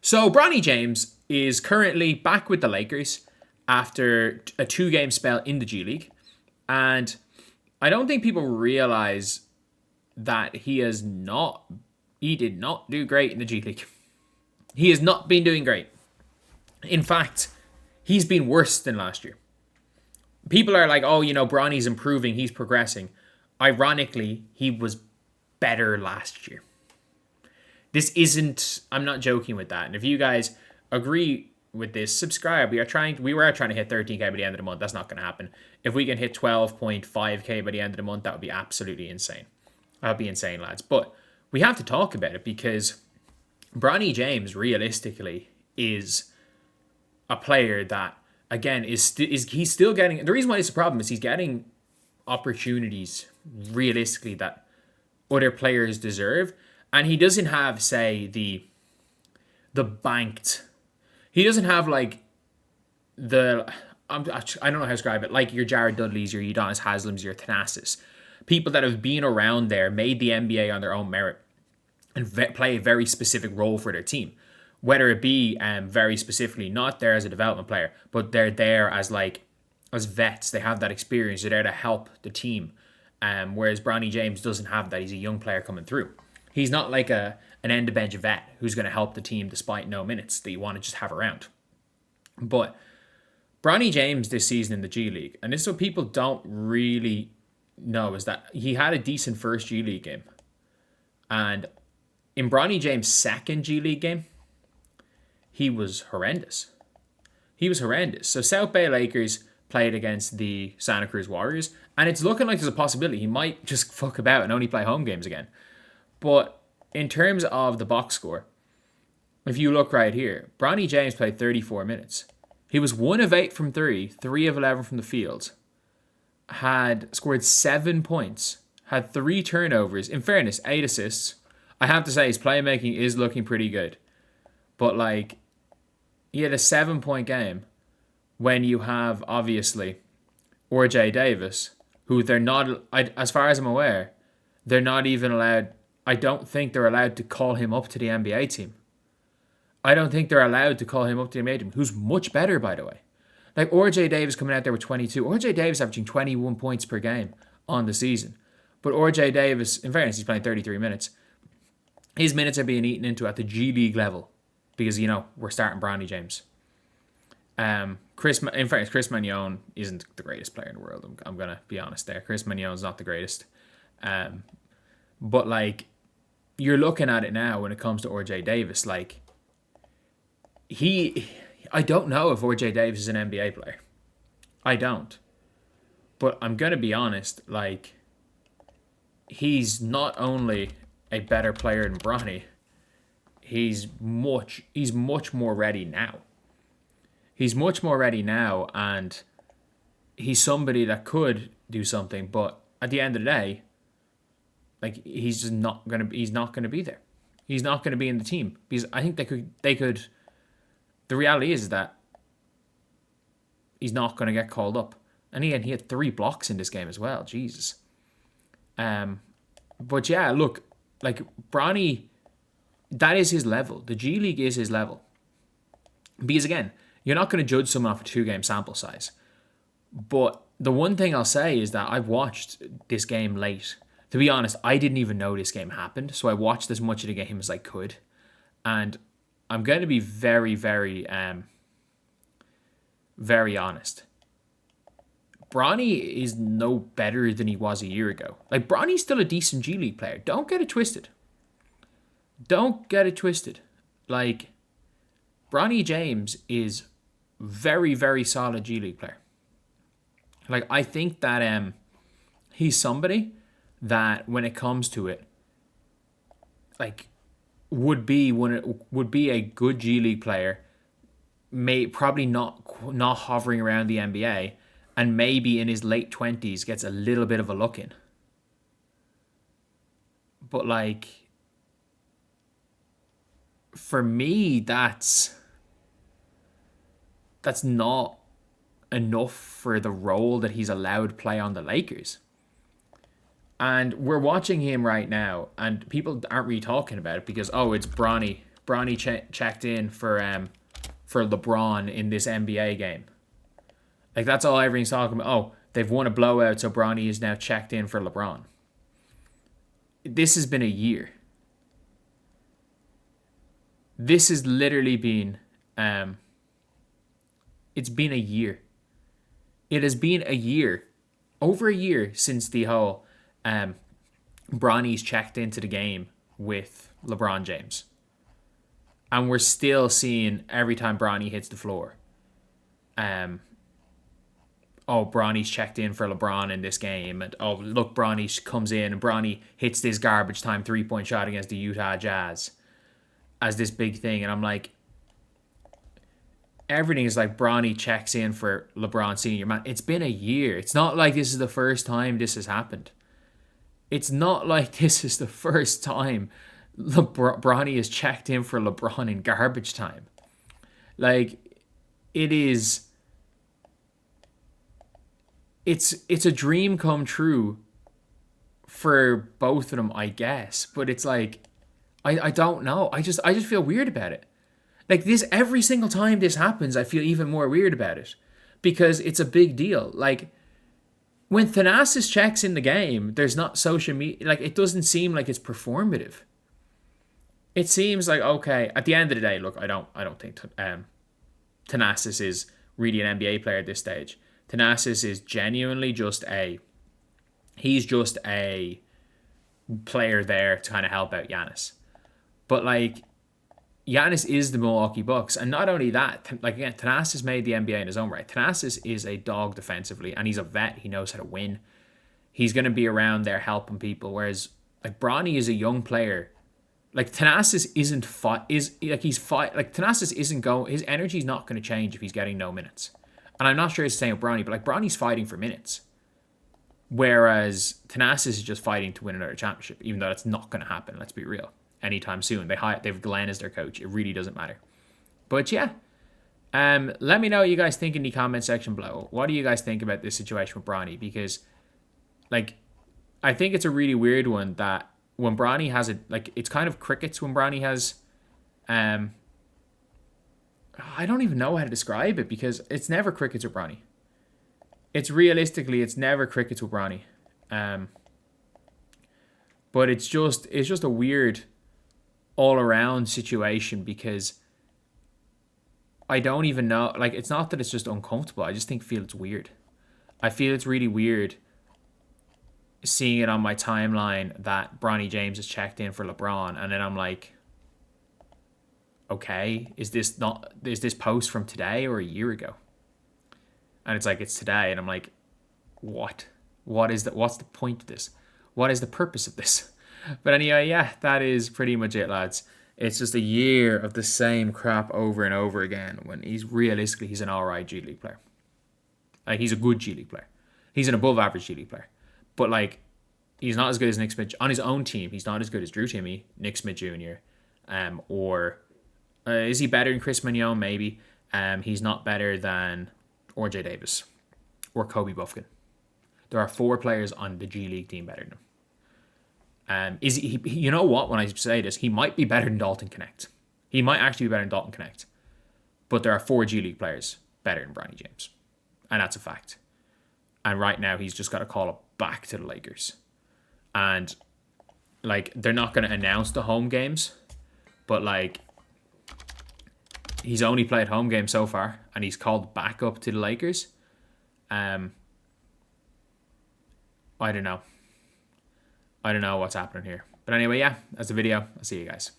So Bronny James is currently back with the Lakers after a 2-game spell in the G League. And I don't think people realize that he did not do great in the G League. He has not been doing great. In fact, he's been worse than last year. People are like, oh, Bronny's improving, he's progressing. Ironically, he was better last year. I'm not joking with that. And if you guys agree with this, subscribe. We were trying to hit 13K by the end of the month. That's not going to happen. If we can hit 12.5K by the end of the month, that would be absolutely insane. That would be insane, lads. But we have to talk about it because Bronny James realistically is a player that, again, he's still getting... The reason why it's a problem is he's getting opportunities realistically that other players deserve. And he doesn't have, say, the banked... He doesn't have, like, I don't know how to describe it. Like your Jared Dudleys, your Udonis Haslams, your Thanasis. People that have been around there, made the NBA on their own merit, and play a very specific role for their team. Whether it be very specifically not there as a development player, but they're there as vets. They have that experience. They're there to help the team. Whereas Bronny James doesn't have that. He's a young player coming through. He's not like an end-of-bench vet who's going to help the team despite no minutes that you want to just have around. But Bronny James this season in the G League, and this is what people don't really know, is that he had a decent first G League game. And in Bronny James' second G League game, he was horrendous. So South Bay Lakers played against the Santa Cruz Warriors, and it's looking like there's a possibility he might just fuck about and only play home games again. But in terms of the box score, if you look right here, Bronny James played 34 minutes. He was 1 of 8 from 3 of 11 from the field, had scored 7 points, had 3 turnovers. In fairness, 8 assists. I have to say his playmaking is looking pretty good. But he had a 7-point game when you have, obviously, RJ Davis, who they're not, as far as I'm aware, they're not even allowed... I don't think they're allowed to call him up to the NBA team. Who's much better, by the way. Like RJ Davis coming out there with 22. RJ Davis averaging 21 points per game on the season. But RJ Davis, in fairness, he's playing 33 minutes. His minutes are being eaten into at the G League level because, we're starting Bronny James. Chris Magnon isn't the greatest player in the world. I'm going to be honest there. Chris Magnon's not the greatest. But, you're looking at it now when it comes to RJ Davis, I don't know if RJ Davis is an NBA player. I don't. But I'm going to be honest, he's not only a better player than Bronny, he's much more ready now. He's much more ready now, and he's somebody that could do something, but at the end of the day, he's not gonna be there. He's not gonna be in the team because I think they could. The reality is that he's not gonna get called up, and he had 3 blocks in this game as well. Jesus. But yeah, look, Bronny, that is his level. The G League is his level. Because again, you're not gonna judge someone off a 2-game sample size. But the one thing I'll say is that I've watched this game late. To be honest, I didn't even know this game happened, so I watched as much of the game as I could. And I'm going to be very, very, very honest. Bronny is no better than he was a year ago. Bronny's still a decent G League player. Don't get it twisted. Bronny James is very, very solid G League player. I think that he's somebody that when it comes to it, would be a good G League player, probably not hovering around the NBA, and maybe in his late 20s gets a little bit of a look in. But for me, that's not enough for the role that he's allowed to play on the Lakers. And we're watching him right now, and people aren't really talking about it because, it's Bronny Bronny checked in for LeBron in this NBA game. Like, that's all everyone's talking about. Oh, they've won a blowout, so Bronny is now checked in for LeBron. This has been a year. This has literally been, it's been a year. It has been a year, over a year since the whole Bronny's checked into the game with LeBron James. And we're still seeing every time Bronny hits the floor, oh, Bronny's checked in for LeBron in this game. And, oh, look, Bronny comes in and Bronny hits this garbage time 3-point shot against the Utah Jazz as this big thing. And I'm like, everything is like Bronny checks in for LeBron Sr. Man, it's been a year. It's not like this is the first time this has happened. It's not like this is the first time Bronny is checked in for LeBron in garbage time. Like, it is... It's a dream come true for both of them, I guess. But it's like, I don't know. I just feel weird about it. Like, this, every single time this happens, I feel even more weird about it. Because it's a big deal. Like, when Thanasis checks in the game, there's not social media. Like, it doesn't seem like it's performative. It seems like, okay, at the end of the day, look, I don't think Thanasis is really an NBA player at this stage. Thanasis is genuinely he's just a player there to kind of help out Giannis. But, like, Giannis is the Milwaukee Bucks. And not only that, like, again, Thanasis made the NBA in his own right. Thanasis is a dog defensively, and he's a vet. He knows how to win. He's going to be around there helping people. Whereas, like, Bronny is a young player. Like, Thanasis isn't Thanasis isn't going, his energy's not going to change if he's getting no minutes. And I'm not sure it's the same with Bronny, but, like, Bronny's fighting for minutes. Whereas Thanasis is just fighting to win another championship, even though that's not going to happen, let's be real, anytime soon. They've Glenn as their coach. It really doesn't matter. But yeah, let me know what you guys think in the comment section below. What do you guys think about this situation with Bronny? Because, like, I think it's a really weird one that when Bronny has it, like, it's kind of crickets when Bronny has, I don't even know how to describe it because it's never crickets with Bronny. It's never crickets with Bronny. But it's just a weird all around situation because I don't even know, like, it's not that it's just uncomfortable. I just feel it's weird. I feel it's really weird seeing it on my timeline that Bronny James is checked in for LeBron, and then I'm like, okay, is this post from today or a year ago? And it's like, it's today, and I'm like, what's the point of this? What is the purpose of this? But anyway, yeah, that is pretty much it, lads. It's just a year of the same crap over and over again when he's an alright G League player. Like, he's a good G League player. He's an above average G League player. But, like, he's not as good as Nick Smith. On his own team, he's not as good as Drew Timme, Nick Smith Jr., or is he better than Chris Mignon? Maybe. He's not better than RJ Davis or Kobe Buffkin. There are 4 players on the G League team better than him. Is he? You know what? When I say this, he might be better than Dalton Connect. He might actually be better than Dalton Connect. But there are 4 G League players better than Bronny James, and that's a fact. And right now, he's just got to call it back to the Lakers. And, like, they're not going to announce the home games, but, like, he's only played home games so far, and he's called back up to the Lakers. I don't know. I don't know what's happening here. But anyway, yeah, that's the video. I'll see you guys.